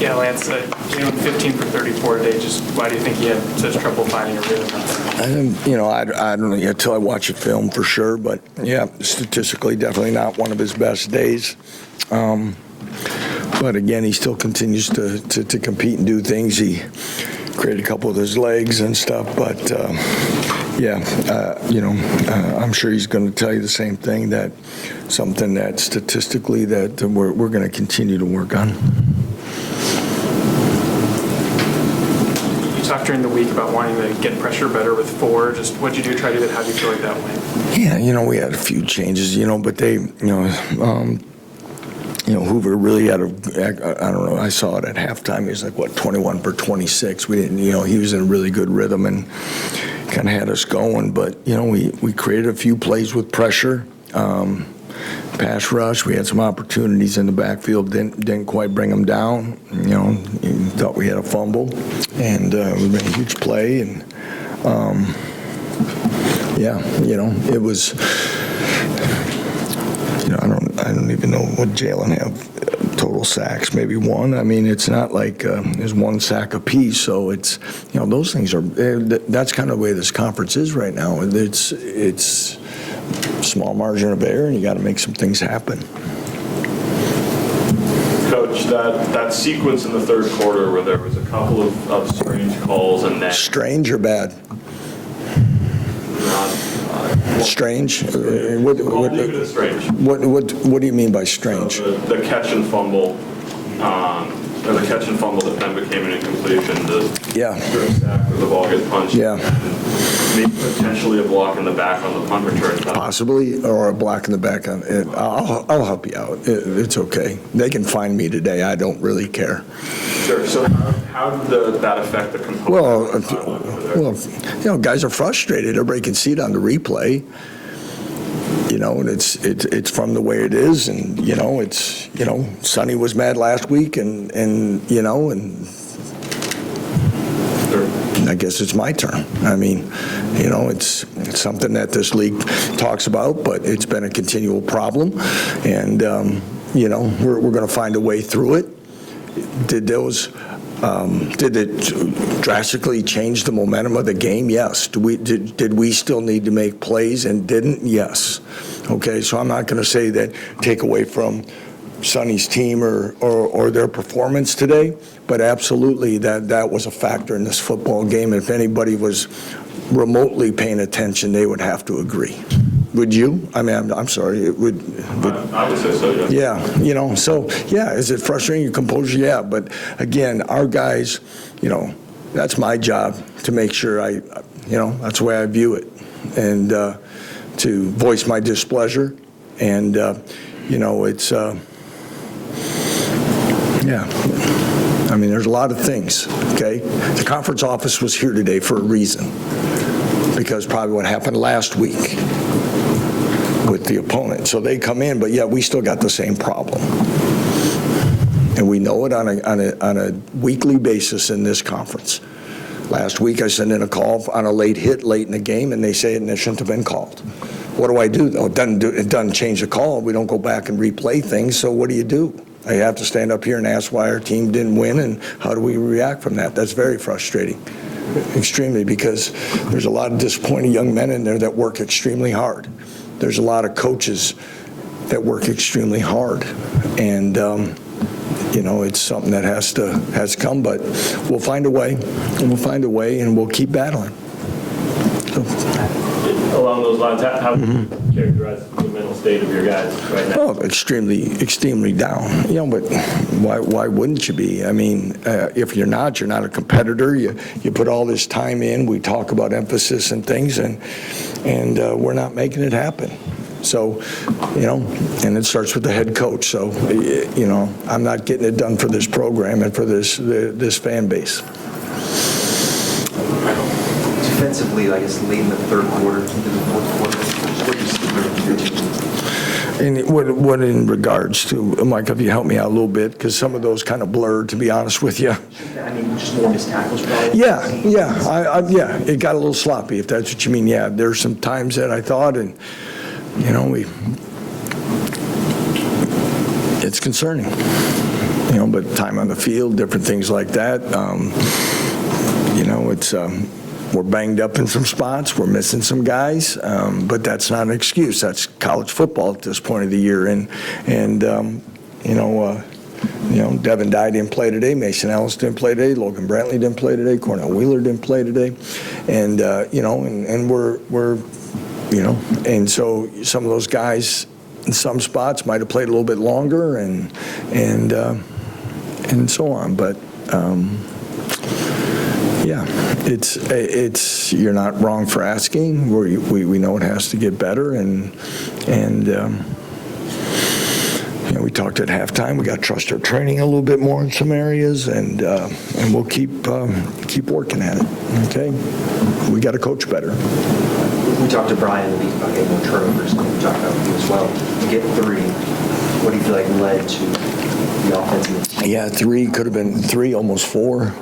Yeah, Lance, Jalen 15 for 34 today. Just why do you think he had such trouble finding a rhythm? I don't know yet till I watch it film for sure, but yeah, statistically, definitely not one of his best days. But again, he still continues to compete and do things. He created a couple of his legs and stuff, but I'm sure he's going to tell you the same thing, that something that statistically that we're going to continue to work on. You talked during the week about wanting to get pressure better with 4. Just what did you do to try to do that? How do you feel like that went? Yeah, we had a few changes, but they, Hoover really had I don't know, I saw it at halftime. He was like, 21 for 26. We didn't, he was in a really good rhythm and kind of had us going. But, we created a few plays with pressure. Pass rush, we had some opportunities in the backfield, didn't quite bring them down. Thought we had a fumble, and we made a huge play. And, it was... I don't even know what Jalen have total sacks, maybe 1. I mean, it's not like there's 1 sack apiece. So it's, those things are, that's kind of the way this conference is right now. It's small margin of error, and you got to make some things happen. Coach, that sequence in the third quarter where there was a couple of strange calls and then... Strange or bad? Strange? What do you mean by strange? So the catch and fumble, the catch and fumble that then became an incompletion. The sack where the ball gets punched. Yeah. Maybe potentially a block in the back on the punt return. Possibly, or a block in the back on it. I'll help you out. It's okay. They can find me today. I don't really care. Sure. So how did that affect the component? Well, guys are frustrated. Everybody can see it on the replay. And it's from the way it is, and Sonny was mad last week, and I guess it's my turn. I mean, it's something that this league talks about, but it's been a continual problem, and we're going to find a way through it. Did it drastically change the momentum of the game? Yes. Did we still need to make plays and didn't? Yes. Okay, so I'm not going to say that take away from Sonny's team or their performance today, but absolutely that was a factor in this football game. If anybody was remotely paying attention, they would have to agree. Would you? I mean, I'm sorry. It would. I would say so, yes. Yeah, so, yeah, is it frustrating your composure? Yeah, but again, our guys, that's my job to make sure that's the way I view it, and to voice my displeasure, and, it's, I mean, there's a lot of things, okay? The conference office was here today for a reason, because probably what happened last week with the opponent. So they come in, but yet we still got the same problem. And we know it on a weekly basis in this conference. Last week I sent in a call on a late hit late in the game, and they say it shouldn't have been called. What do I do, though? It doesn't change the call. We don't go back and replay things, so what do? I have to stand up here and ask why our team didn't win, and how do we react from that? That's very frustrating, extremely, because there's a lot of disappointed young men in there that work extremely hard. There's a lot of coaches that work extremely hard, and it's something that has to come. But we'll find a way, and we'll keep battling. So. Along those lines, how would you characterize the mental state of your guys right now? Oh, extremely down. But why wouldn't you be? I mean, if you're not a competitor. You put all this time in. We talk about emphasis and things, and we're not making it happen. So, and it starts with the head coach. So, I'm not getting it done for this program and for this fan base. Defensively, I guess late in the third quarter, into the fourth quarter, what do you see your team? And what in regards to, Mike, if you help me out a little bit, because some of those kind of blurred, to be honest with you. I mean, just more missed tackles, probably. Yeah, it got a little sloppy, if that's what you mean. Yeah, there's some times that I thought, and it's concerning. but time on the field, different things like that. It's we're banged up in some spots, we're missing some guys, but that's not an excuse. That's college football at this point of the year, and Devin Dye didn't play today, Mason Ellis didn't play today, Logan Brantley didn't play today, Cornell Wheeler didn't play today, and we're and so some of those guys in some spots might have played a little bit longer and so on, but it's you're not wrong for asking. We know it has to get better, and we talked at halftime. We got to trust our training a little bit more in some areas, and we'll keep working at it. Okay, we got to coach better. We talked to Brian the week about getting more turnovers. We talked about you as well. To get 3, what do you feel like led to the offense and the team? Yeah, 3 could have been 3, almost 4.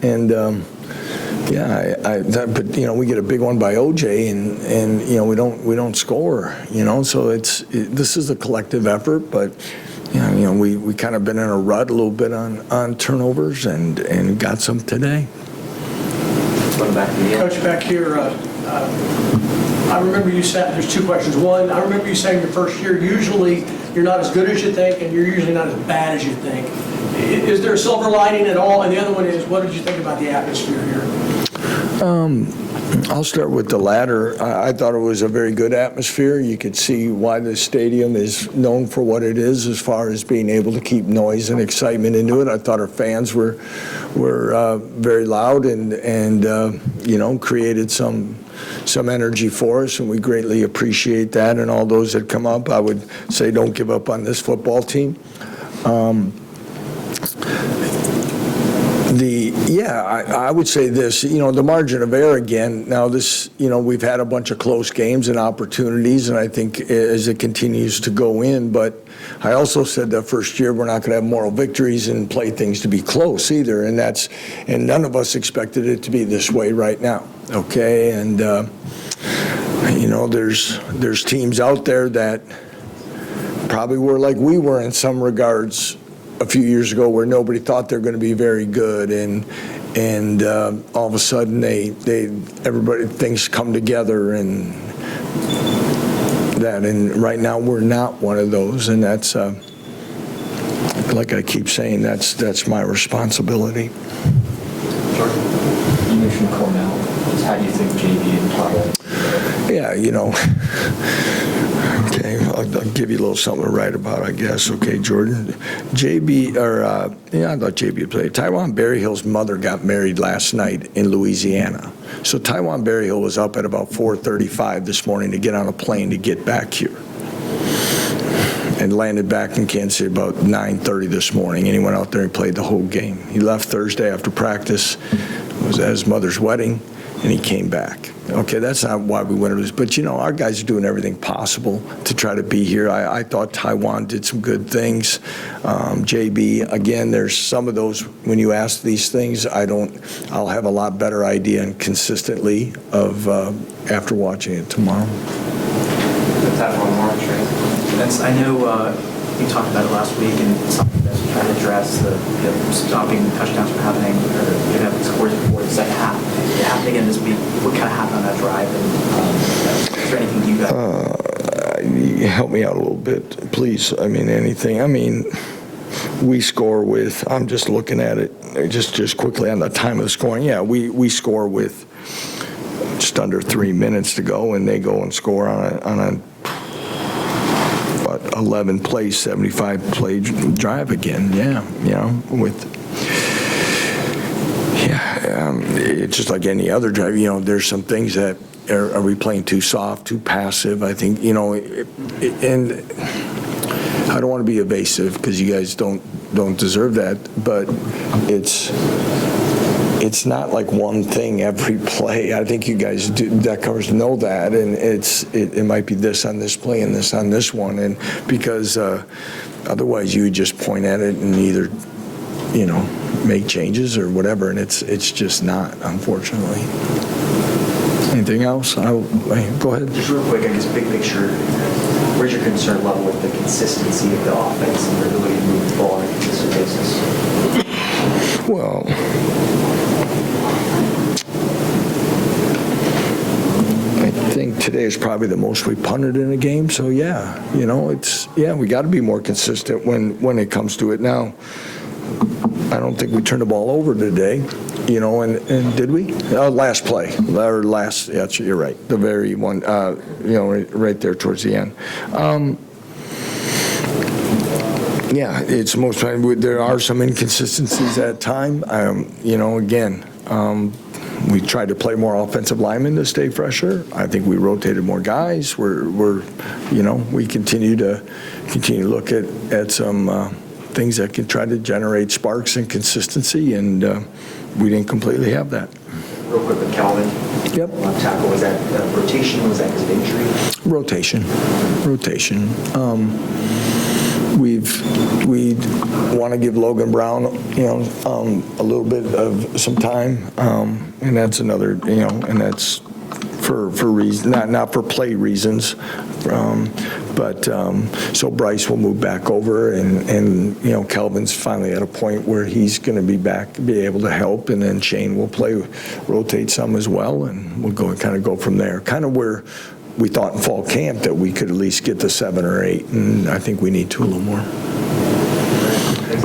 And but we get a big one by OJ, and we don't score. So this is a collective effort, but we kind of been in a rut a little bit on turnovers, and got some today. Coach, back here, I remember you said, there's 2 questions. One, I remember you saying your first year, usually you're not as good as you think, and you're usually not as bad as you think. Is there a silver lining at all? And the other one is, what did you think about the atmosphere here? I'll start with the latter. I thought it was a very good atmosphere. You could see why the stadium is known for what it is as far as being able to keep noise and excitement into it. I thought our fans were very loud and created some energy for us, and we greatly appreciate that. And all those that come up, I would say don't give up on this football team. I would say this, the margin of error again. Now this, we've had a bunch of close games and opportunities, and I think as it continues to go in, but I also said that first year we're not going to have moral victories and play things to be close either, and none of us expected it to be this way right now. Okay, and there's teams out there that probably were like we were in some regards a few years ago, where nobody thought they're going to be very good, and all of a sudden things come together, and right now we're not one of those, and that's like I keep saying, that's my responsibility. Jordan, you mentioned Cornell. How do you think JB and Tyrone? Yeah, okay, I'll give you a little something to write about, I guess. Okay, Jordan. I thought JB would play. Tywan Berryhill's mother got married last night in Louisiana. So Tywan Berryhill was up at about 4:35 this morning to get on a plane to get back here, and landed back in Kansas City about 9:30 this morning, and he went out there and played the whole game. He left Thursday after practice. It was at his mother's wedding, and he came back. Okay, that's not why we went to this, but our guys are doing everything possible to try to be here. I thought Tywan did some good things. JB, again, there's some of those, when you ask these things, I'll have a lot better idea and consistently of after watching it tomorrow. Let's have one more, Trey. I know you talked about it last week, and it's something that you're trying to address, stopping touchdowns from happening, or having scores before the second half. It happened again this week. What kind of happened on that drive? And is there anything you guys? Help me out a little bit, please. Anything. We score with, I'm just looking at it, just quickly on the time of the scoring. Yeah, we score with just under 3 minutes to go, and they go and score on a 11-play, 75-play drive again. It's just like any other drive. There's some things that are we playing too soft, too passive? I think and I don't want to be evasive because you guys don't deserve that, but it's not like one thing every play. I think you guys deck covers know that, and it might be this on this play and this on this one, and because otherwise you would just point at it and either make changes or whatever, and it's just not, unfortunately. Anything else? Go ahead. Just real quick, I guess big picture, where's your concern? concern level with the consistency of the offense and their ability to move the ball on a consistent basis? Well, I think today is probably the most we punted in a game, so yeah, we got to be more consistent when it comes to it. Now, I don't think we turned the ball over today, and did we? Last play, or last, yeah, you're right, the very one, right there towards the end. Yeah, it's most, there are some inconsistencies at time. Again, we tried to play more offensive linemen to stay fresher. I think we rotated more guys. We continue to look at some things that can try to generate sparks and consistency, and we didn't completely have that. Real quick with Calvin. Yep. Left tackle, was that rotation? Was that because of injury? Rotation. We want to give Logan Brown, a little bit of some time, and that's another, and that's for reason, not for play reasons, but so Bryce will move back over, and Calvin's finally at a point where he's going to be able to help, and then Shane will rotate some as well, and we'll go from there, kind of where we thought in fall camp that we could at least get to 7 or 8, and I think we need to a little more.